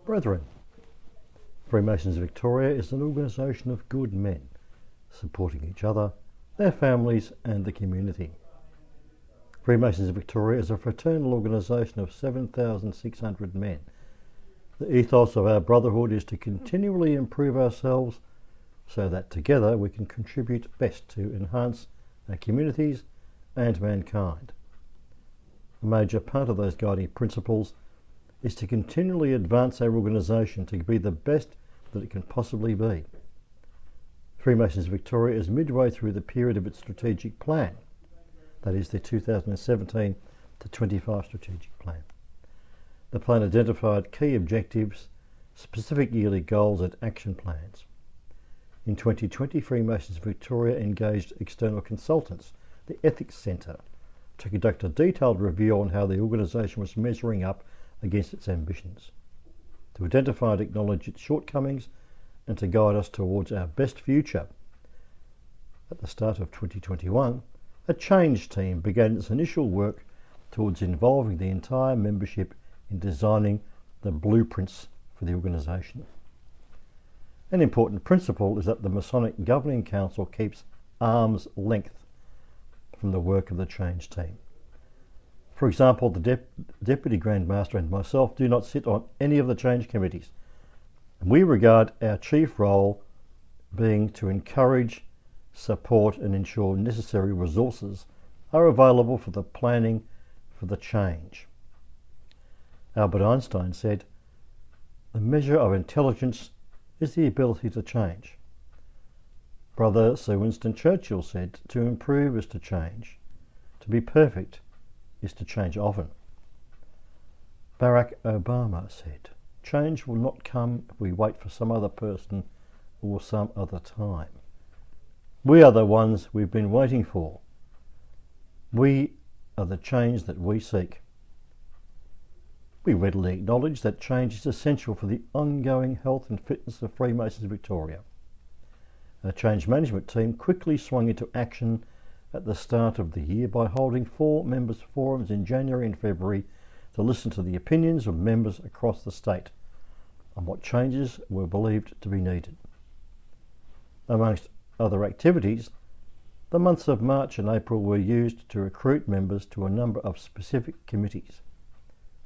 Brethren, Freemasons Victoria is an organisation of good men, supporting each other, their families and the community. Freemasons Victoria is a fraternal organisation of 7,600 men. The ethos of our brotherhood is to continually improve ourselves so that together we can contribute best to enhance our communities and mankind. A major part of those guiding principles is to continually advance our organisation to be the best that it can possibly be. Freemasons Victoria is midway through the period of its strategic plan, that is the 2017 to 25 strategic plan. The plan identified key objectives, specific yearly goals and action plans. In 2020, Freemasons Victoria engaged external consultants, the Ethics Centre, to conduct a detailed review on how the organisation was measuring up against its ambitions, to identify and acknowledge its shortcomings and to guide us towards our best future. At the start of 2021, a change team began its initial work towards involving the entire membership in designing the blueprints for the organisation. An important principle is that the Masonic Governing Council keeps arm's length from the work of the change team. For example, the Deputy Grand Master and myself do not sit on any of the change committees, and we regard our chief role being to encourage, support and ensure necessary resources are available for the planning for the change. Albert Einstein said, "The measure of intelligence is the ability to change." Brother Sir Winston Churchill said, "To improve is to change. To be perfect is to change often." Barack Obama said, "Change will not come if we wait for some other person or some other time. We are the ones we've been waiting for. We are the change that we seek." We readily acknowledge that change is essential for the ongoing health and fitness of Freemasons Victoria. Our change management team quickly swung into action at the start of the year by holding 4 members' forums in January and February to listen to the opinions of members across the state on what changes were believed to be needed. Amongst other activities, the months of March and April were used to recruit members to a number of specific committees,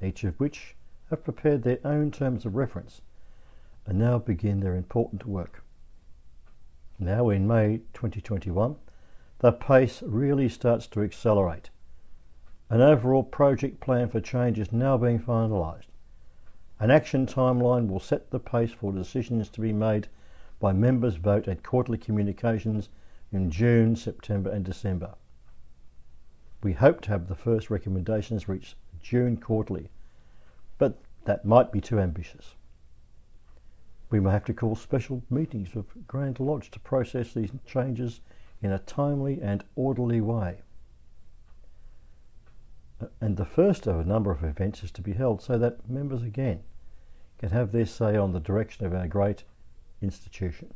each of which have prepared their own terms of reference and now begin their important work. Now in May 2021, the pace really starts to accelerate. An overall project plan for change is now being finalised. An action timeline will set the pace for decisions to be made by members' vote at quarterly communications in June, September and December. We hope to have the first recommendations reached June quarterly, but that might be too ambitious. We may have to call special meetings of Grand Lodge to process these changes in a timely and orderly way. And the first of a number of events is to be held so that members again can have their say on the direction of our great institution.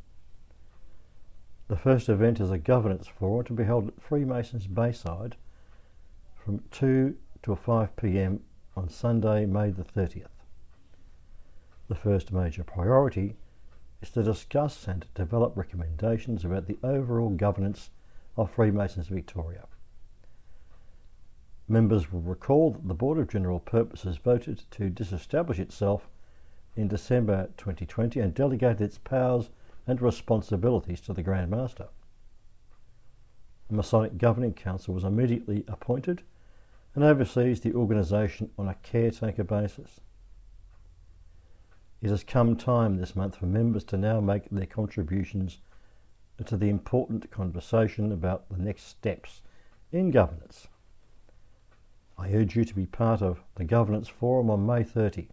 The first event is a governance forum to be held at Freemasons Bayside from 2 to 5 p.m. on Sunday, May the 30th. The first major priority is to discuss and develop recommendations about the overall governance of Freemasons Victoria. Members will recall that the Board of General Purposes voted to disestablish itself in December 2020 and delegated its powers and responsibilities to the Grand Master. The Masonic Governing Council was immediately appointed and oversees the organisation on a caretaker basis. It has come time this month for members to now make their contributions to the important conversation about the next steps in governance. I urge you to be part of the Governance Forum on May 30.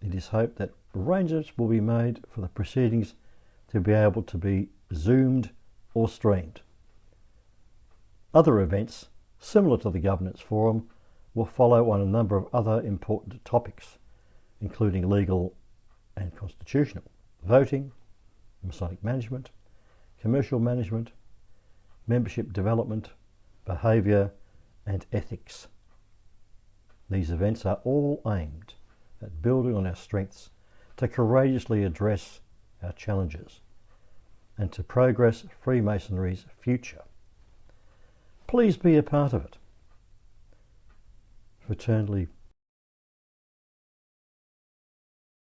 It is hoped that arrangements will be made for the proceedings to be able to be zoomed or streamed. Other events similar to the Governance Forum will follow on a number of other important topics, including legal and constitutional, voting, Masonic management, commercial management, membership development, behaviour and ethics. These events are all aimed at building on our strengths to courageously address our challenges and to progress Freemasonry's future. Please be a part of it. Fraternally